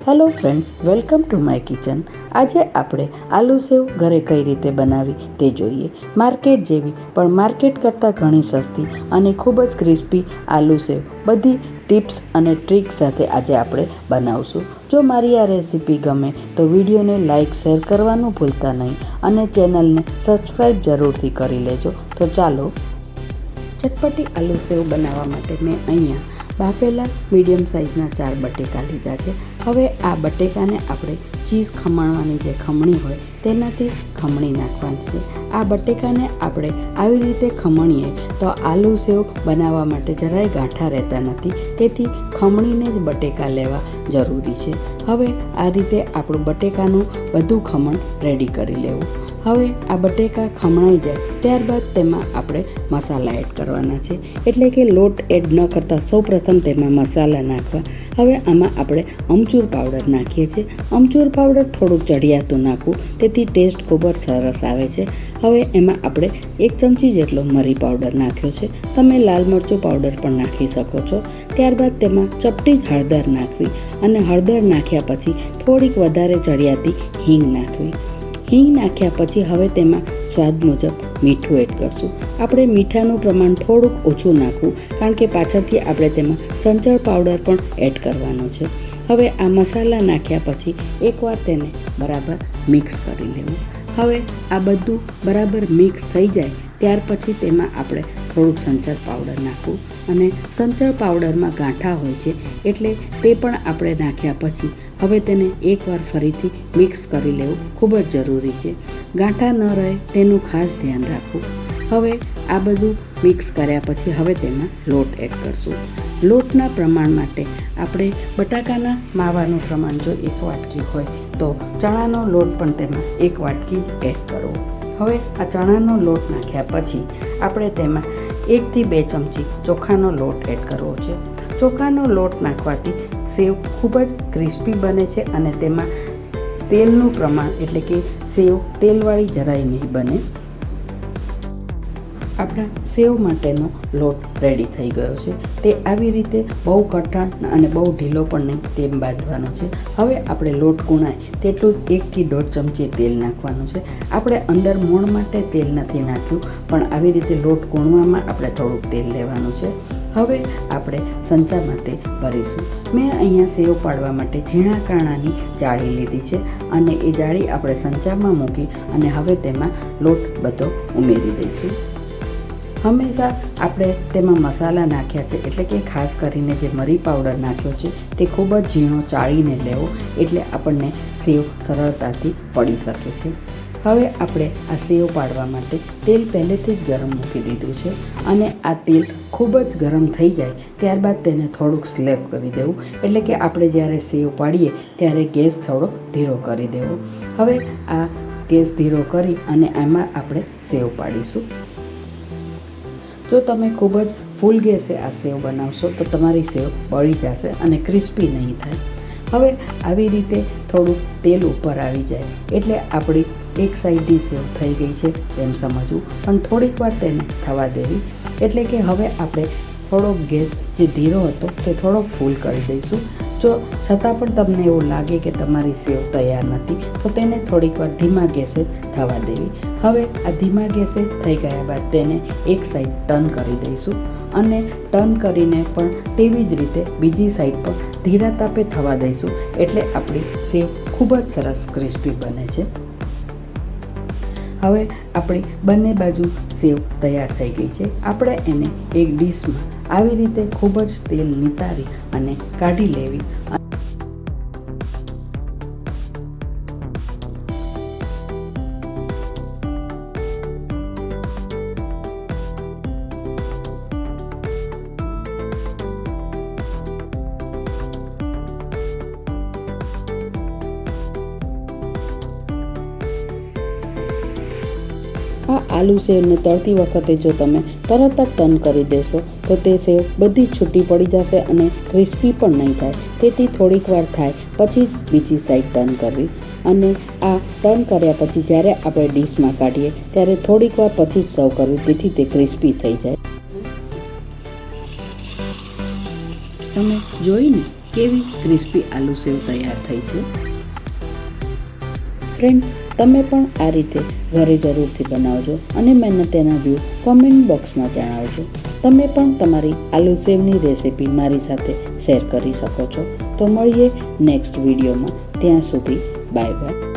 Hello friends, welcome to my kitchen. આજે આપણે આલુ સેવ ઘરે કઈ રીતે બનાવી તે જોઈએ. માર્કેટ જેવી પણ માર્કેટ કરતાં ઘણી સસ્તી અને ખૂબ જ ક્રિસ્પી આલુ સેવ બધી ટિપ્સ અને ટ્રિક્સ સાથે આજે આપણે બનાવશું. જો મારી આ રેસીપી ગમે તો વિડીયોને લાઇક શેર કરવાનું ભૂલતા નહીં અને ચેનલને સબસ્ક્રાઈબ જરૂરથી કરી લેજો. તો ચાલો, ચટપટી આલુ સેવ બનાવવા માટે મેં અહીંયા બાફેલા મીડિયમ સાઇઝના 4 બટેકા લીધા છે. હવે આ બટેકાને આપણે ચીઝ ખમણવાની જે ખમણી હોય તેનાથી ખમણી નાખવાની છે. આ બટેકાને આપણે આવી રીતે ખમણીએ તો આલુ સેવ બનાવવા માટે જરાય ગાંઠા રહેતા નથી, તેથી ખમણીને જ બટેકા લેવા જરૂરી છે. હવે આ રીતે આપણું બટેકાનું બધું ખમણ રેડી કરી લેવું. હવે આ બટેકા ખમણાઈ જાય ત્યારબાદ તેમાં આપણે મસાલા એડ કરવાના છે, એટલે કે લોટ એડ ન કરતાં સૌપ્રથમ તેમાં મસાલા નાખવા. હવે આમાં આપણે અમચૂર પાવડર નાખીએ છીએ. અમચૂર પાવડર થોડુંક ચડિયાતું નાખવું, તેથી ટેસ્ટ ખૂબ જ સરસ આવે છે. હવે એમાં આપણે 1 ચમચી જેટલો મરી પાવડર નાખ્યો છે. તમે લાલ મરચું પાવડર પણ નાખી શકો છો. ત્યારબાદ તેમાં ચપટી જ હળદર નાખવી અને હળદર નાખ્યા પછી થોડીક વધારે ચડિયાતી હિંગ નાખવી. હિંગ નાખ્યા પછી હવે તેમાં સ્વાદ મુજબ મીઠું એડ કરશું. આપણે મીઠાનું પ્રમાણ થોડુંક ઓછું નાખવું, કારણ કે પાછળથી આપણે તેમાં સંચળ પાવડર પણ એડ કરવાનો છે. હવે આ મસાલા નાખ્યા પછી એકવાર તેને બરાબર મિક્સ કરી લેવું. હવે આ બધું બરાબર મિક્સ થઈ જાય ત્યાર પછી તેમાં આપણે થોડુંક સંચળ પાવડર નાખવું, અને સંચળ પાવડરમાં ગાંઠા હોય છે એટલે તે પણ આપણે નાખ્યા પછી હવે તેને એકવાર ફરીથી મિક્સ કરી લેવું ખૂબ જ જરૂરી છે. ગાંઠા ન રહે તેનું ખાસ ધ્યાન રાખવું. હવે આ બધું મિક્સ કર્યા પછી હવે તેમાં લોટ એડ કરશું. લોટના પ્રમાણ માટે આપણે બટાકાના માવાનું પ્રમાણ જો 1 વાટકી હોય તો ચણાનો લોટ પણ તેમાં 1 વાટકી જ એડ કરવો. હવે આ ચણાનો લોટ નાખ્યા પછી આપણે તેમાં 1 થી 2 ચમચી ચોખાનો લોટ એડ કરવો છે. ચોખાનો લોટ નાખવાથી સેવ ખૂબ જ ક્રિસ્પી બને છે અને તેમાં તેલનું પ્રમાણ, એટલે કે સેવ તેલવાળી જરાય નહીં બને. આપણા સેવ માટેનો લોટ રેડી થઈ ગયો છે. તે આવી રીતે બહુ કઠણ અને બહુ ઢીલો પણ નહીં તેમ બાંધવાનો છે. હવે આપણે લોટ કૂણાય તેટલું જ 1 થી 1.5 ચમચી તેલ નાખવાનું છે. આપણે અંદર મોણ માટે તેલ નથી નાખ્યું, પણ આવી રીતે લોટ કૂણવામાં આપણે થોડુંક તેલ લેવાનું છે. હવે આપણે સંચામાં તે ભરીશું. મેં અહીંયા સેવ પાડવા માટે ઝીણા કાણાની જાળી લીધી છે અને એ જાળી આપણે સંચામાં મૂકી અને હવે તેમાં લોટ બધો ઉમેરી દઈશું. હંમેશા આપણે તેમાં મસાલા નાખ્યા છે, એટલે કે ખાસ કરીને જે મરી પાવડર નાખ્યો છે તે ખૂબ જ ઝીણો ચાળીને લેવો, એટલે આપણને સેવ સરળતાથી પડી શકે છે. હવે આપણે આ સેવ પાડવા માટે તેલ પહેલેથી જ ગરમ મૂકી દીધું છે અને આ તેલ ખૂબ જ ગરમ થઈ જાય ત્યારબાદ તેને થોડુંક સ્લેપ કરી દેવું, એટલે કે આપણે જ્યારે સેવ પાડીએ ત્યારે ગેસ થોડો ધીરો કરી દેવો. હવે આ ગેસ ધીરો કરી અને આમાં આપણે સેવ પાડીશું. જો તમે ખૂબ જ ફૂલ ગેસે આ સેવ બનાવશો તો તમારી સેવ બળી જશે અને ક્રિસ્પી નહીં થાય. હવે આવી રીતે થોડુંક તેલ ઉપર આવી જાય એટલે આપણી એક સાઈડની સેવ થઈ ગઈ છે એમ સમજવું, પણ થોડીક વાર તેને થવા દેવી. એટલે કે હવે આપણે થોડોક ગેસ જે ધીરો હતો તે થોડોક ફૂલ કરી દઈશું. જો છતાં પણ તમને એવું લાગે કે તમારી સેવ તૈયાર નથી તો તેને થોડીક વાર ધીમા ગેસે થવા દેવી. હવે આ ધીમા ગેસે થઈ ગયા બાદ તેને એક સાઈડ ટર્ન કરી દઈશું અને ટર્ન કરીને પણ તેવી જ રીતે બીજી સાઈડ પર ધીરા તાપે થવા દઈશું, એટલે આપણી સેવ ખૂબ જ સરસ ક્રિસ્પી બને છે. હવે આપણી બંને બાજુ સેવ તૈયાર થઈ ગઈ છે. આપણે એને એક ડીશમાં આવી રીતે ખૂબ જ તેલ નિતારી અને કાઢી લેવી. આ આલુ સેવને તળતી વખતે જો તમે તરત જ ટર્ન કરી દેશો તો તે સેવ બધી છૂટી પડી જશે અને ક્રિસ્પી પણ નહીં થાય. તેથી થોડીક વાર થાય પછી જ બીજી સાઈડ ટર્ન કરવી, અને આ ટર્ન કર્યા પછી જ્યારે આપણે ડીશમાં કાઢીએ ત્યારે થોડીક વાર પછી જ સર્વ કરવી, તેથી તે ક્રિસ્પી થઈ જાય. તમે જોઈને કેવી ક્રિસ્પી આલુ સેવ તૈયાર થઈ છે. ફ્રેન્ડ્સ, તમે પણ આ રીતે ઘરે જરૂરથી બનાવજો અને મને તેના વ્યૂ કોમેન્ટ બોક્સમાં જણાવજો. તમે પણ તમારી આલુ સેવની રેસિપી મારી સાથે શેર કરી શકો છો. તો મળીએ નેક્સ્ટ વિડીયોમાં. ત્યાં સુધી બાય બાય.